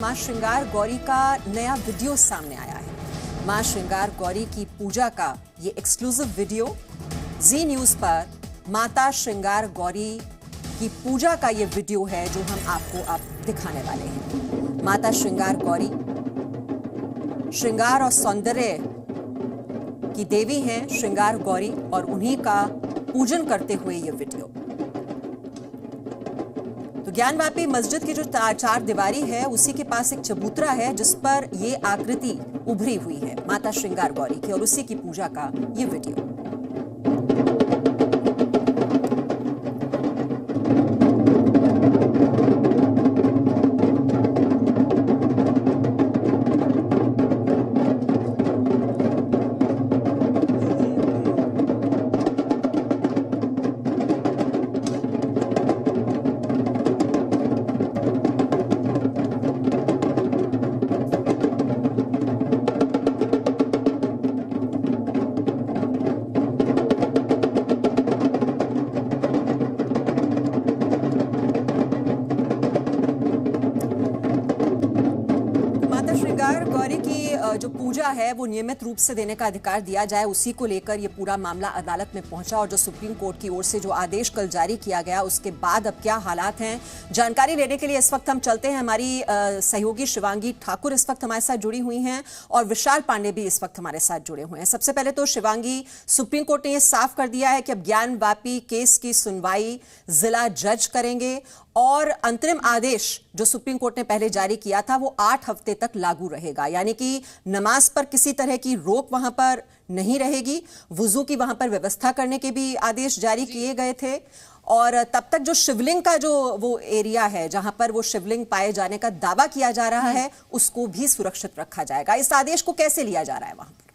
मां श्रृंगार गौरी का नया वीडियो सामने आया है। मां श्रृंगार गौरी की पूजा का ये एक्सक्लूसिव वीडियो जी न्यूज पर माता श्रृंगार गौरी की पूजा का ये वीडियो है जो हम आपको अब दिखाने वाले हैं। माता श्रृंगार गौरी श्रृंगार और सौंदर्य की देवी हैं श्रृंगार गौरी, और उन्हीं का पूजन करते हुए ये वीडियो। तो ज्ञानवापी मस्जिद की जो चार दीवारी है उसी के पास एक चबूतरा है जिस पर ये आकृति उभरी हुई है माता श्रृंगार गौरी की, और उसी की पूजा का ये वीडियो। श्रृंगार गौरी की जो पूजा है वो नियमित रूप से देने का अधिकार दिया जाए, उसी को लेकर ये पूरा मामला अदालत में पहुंचा। और जो सुप्रीम कोर्ट की ओर से जो आदेश कल जारी किया गया उसके बाद अब क्या हालात हैं, जानकारी लेने के लिए इस वक्त हम चलते हैं। हमारी सहयोगी शिवांगी ठाकुर इस वक्त हमारे साथ जुड़ी हुई हैं और विशाल पांडे भी इस वक्त हमारे साथ जुड़े हुए हैं। सबसे पहले तो शिवांगी, सुप्रीम कोर्ट ने यह साफ कर दिया है कि अब ज्ञानवापी केस की सुनवाई जिला जज करेंगे, और अंतरिम आदेश जो सुप्रीम कोर्ट ने पहले जारी किया था वो 8 हफ्ते तक लागू रहेगा। यानी कि नमाज पर किसी तरह की रोक वहां पर नहीं रहेगी। वुजू की वहां पर व्यवस्था करने के भी आदेश जारी किए गए थे, और तब तक जो शिवलिंग का जो वो एरिया है जहां पर वो शिवलिंग पाए जाने का दावा किया जा रहा है उसको भी सुरक्षित रखा जाएगा। इस आदेश को कैसे लिया जा रहा है वहां पर?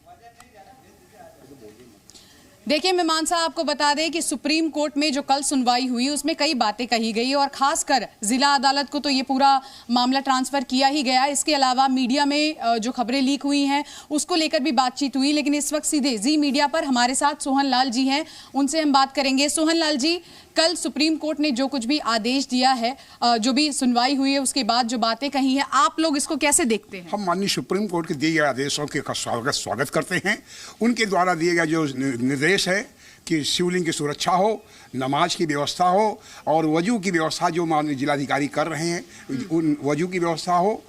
देखिए मीमांसा, आपको बता दें कि सुप्रीम कोर्ट में जो कल सुनवाई हुई उसमें कई बातें कही गई, और खासकर जिला अदालत को तो ये पूरा मामला ट्रांसफर किया ही गया। इसके अलावा मीडिया में जो खबरें लीक हुई हैं उसको लेकर भी बातचीत हुई। लेकिन इस वक्त सीधे जी मीडिया पर हमारे साथ सोहन लाल जी हैं, उनसे हम बात करेंगे। सोहन लाल जी, कल सुप्रीम कोर्ट ने जो कुछ भी आदेश दिया है, जो भी सुनवाई हुई है उसके बाद जो बातें कही हैं, आप लोग इसको कैसे देखते हैं? हम माननीय सुप्रीम कोर्ट के दिए गए आदेशों के स्वागत करते हैं। उनके द्वारा दिए गए जो निर्देश है कि शिवलिंग की सुरक्षा हो, नमाज की व्यवस्था हो, और वजू की व्यवस्था जो माननीय जिलाधिकारी कर रहे हैं उन वजू की व्यवस्था हो,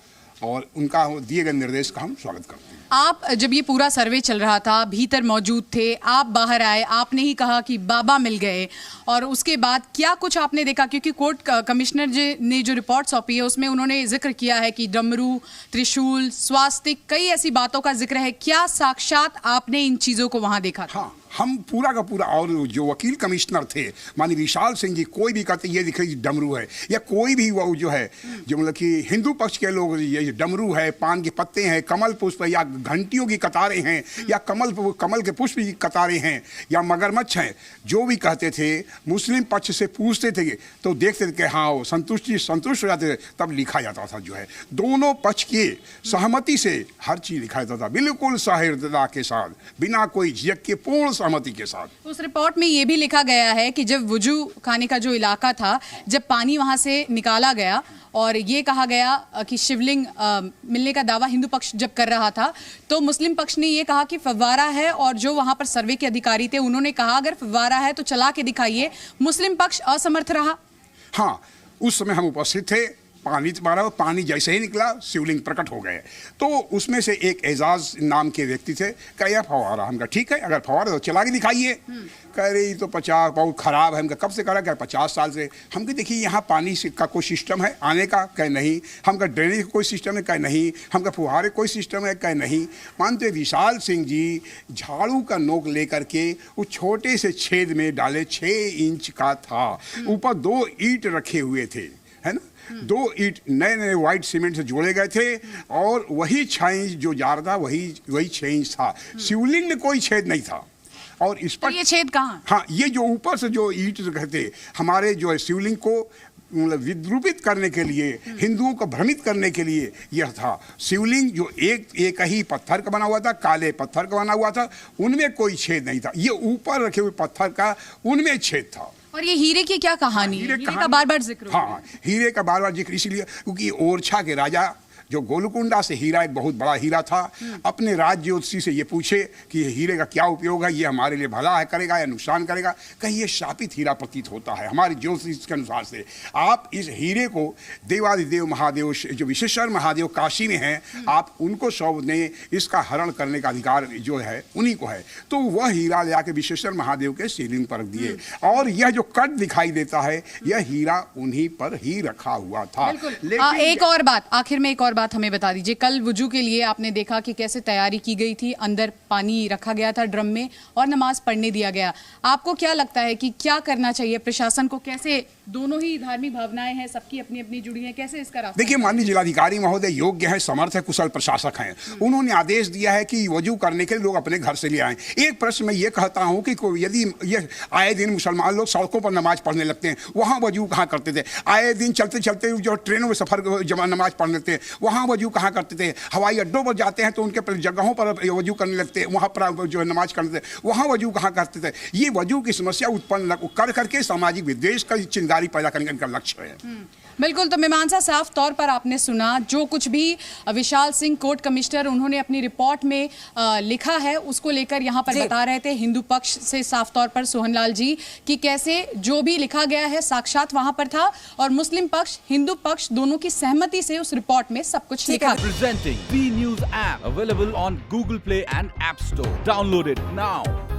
और उनका दिए गए निर्देश का हम स्वागत करते हैं। आप जब ये पूरा सर्वे चल रहा था भीतर मौजूद थे, आप बाहर आए, आपने ही कहा कि बाबा मिल गए, और उसके बाद क्या कुछ आपने देखा? क्योंकि कोर्ट कमिश्नर जी ने जो रिपोर्ट सौंपी है उसमें उन्होंने जिक्र किया है कि डमरू, त्रिशूल, स्वास्तिक, कई ऐसी बातों का जिक्र है। क्या साक्षात आपने इन चीजों को वहां देखा था? हाँ, हम पूरा का पूरा, और जो वकील कमिश्नर थे माननीय विशाल सिंह जी, कोई भी कहते ये दिखे डमरू है, या कोई भी वो जो है जो मतलब कि हिंदू पक्ष के लोग ये डमरू है, पान के पत्ते हैं, कमल पुष्प है, या घंटियों की कतारें हैं, या कमल के पुष्प की कतारें हैं, या मगरमच्छ हैं, जो भी कहते थे मुस्लिम पक्ष से पूछते थे तो देखते थे कि हाँ वो संतुष्ट हो जाते थे। तब लिखा जाता था जो है दोनों पक्ष की सहमति से हर चीज लिखा जाता था, बिल्कुल सहृदयता के साथ, बिना कोई झिझक के, पूर्ण सहमति के साथ। उस रिपोर्ट में ये भी लिखा गया है कि जब वुजू खाने का जो इलाका था, जब पानी वहां से निकाला गया और ये कहा गया कि शिवलिंग मिलने का दावा हिंदू पक्ष जब कर रहा था, तो मुस्लिम पक्ष ने ये कहा कि फव्वारा है, और जो वहां पर सर्वे के अधिकारी थे उन्होंने कहा अगर फव्वारा है तो चला के दिखाइए। मुस्लिम पक्ष असमर्थ रहा। हाँ, उस समय हम उपस्थित थे। पानी जैसे ही निकला शिवलिंग प्रकट हो गए। तो उसमें से एक एजाज नाम के व्यक्ति थे, कह यह फवारा। हम कहा ठीक है, अगर फवारा तो चला के दिखाइए। कह रही तो 50 बहुत खराब है। हम कब से करा? क्या 50 साल से। हम कहा देखिए यहाँ पानी का कोई सिस्टम है आने का? कह नहीं। हम कहा ड्रेनेज का कोई सिस्टम है? कह नहीं। हम कहा फुहारे कोई सिस्टम है? कह नहीं। मानते विशाल सिंह जी झाड़ू का नोक लेकर के उस छोटे से छेद में डाले, 6 इंच का था, ऊपर 2 ईंट रखे हुए थे, है ना, 2 ईंट नए व्हाइट सीमेंट से जोड़े गए थे, और वही 6 इंच जो जार था वही 6 इंच था। शिवलिंग में कोई छेद नहीं था। और इस पर तो ये छेद कहाँ? हाँ, ये जो ऊपर से जो ईंट कहते हमारे जो है शिवलिंग को विद्रूपित करने के लिए, हिंदुओं को भ्रमित करने के लिए यह था। शिवलिंग जो एक ही पत्थर का बना हुआ था, काले पत्थर का बना हुआ था, उनमें कोई छेद नहीं था। ये ऊपर रखे हुए पत्थर का उनमें छेद था। और ये हीरे की क्या कहानी है? हीरे का बार बार जिक्र। हाँ, हीरे का बार बार जिक्र इसलिए क्योंकि ओरछा के राजा जो गोलकुंडा से हीरा एक बहुत बड़ा हीरा था, अपने राज ज्योतिषी से ये पूछे कि ये हीरे का क्या उपयोग है, ये हमारे लिए भला है करेगा या नुकसान करेगा, कहीं ये शापित हीरा प्रतीत होता है हमारे ज्योतिष के अनुसार से। आप इस हीरे को देवादिदेव महादेव जो विश्वेश्वर महादेव काशी में हैं, आप उनको सौंप दें, इसका हरण करने का अधिकार जो है उन्हीं को है। तो वह हीरा ले आके विश्वेश्वर महादेव के शिवलिंग पर रख दिए, और यह जो कट दिखाई देता है यह हीरा उन्हीं पर ही रखा हुआ था। लेकिन एक और बात, आखिर में एक और बात हमें बता दीजिए, कल वुजू के लिए आपने देखा कि कैसे तैयारी की गई थी, अंदर पानी रखा गया था ड्रम में और नमाज पढ़ने दिया गया। आपको क्या लगता है कि क्या करना चाहिए प्रशासन को, कैसे दोनों ही धार्मिक भावनाएं हैं, सबकी अपनी अपनी जुड़ी हैं, कैसे इसका रास्ता? देखिए, माननीय जिलाधिकारी महोदय योग्य हैं, समर्थ है, कुशल प्रशासक हैं। उन्होंने आदेश दिया है कि वजू करने के लिए लोग अपने घर से ले आएं। एक प्रश्न मैं ये कहता हूं कि यदि ये आए दिन मुसलमान लोग सड़कों पर नमाज पढ़ने लगते हैं, वहां वजू कहाँ करते थे? आए दिन चलते चलते जो ट्रेनों में सफर नमाज पढ़ लेते हैं, वहां वजू कहाँ करते थे? हवाई अड्डों पर जाते हैं तो उनके जगहों पर वजू करने लगते हैं, वहां पर जो नमाज करते थे वहां वजू कहाँ करते थे? ये वजू की समस्या उत्पन्न कर करके सामाजिक विद्वेष का चिंगारी पैदा करने का लक्ष्य है। बिल्कुल। तो मीमांसा, साफ तौर पर आपने सुना जो कुछ भी विशाल सिंह कोर्ट कमिश्नर उन्होंने अपनी रिपोर्ट में लिखा है, उसको लेकर यहाँ पर बता रहे थे हिंदू पक्ष से साफ तौर पर सोहनलाल जी कि कैसे जो भी लिखा गया है साक्षात वहां पर था, और मुस्लिम पक्ष हिंदू पक्ष दोनों की सहमति से उस रिपोर्ट में सब कुछ लिखा। Presenting B News app available on Google Play and App Store. Download it now.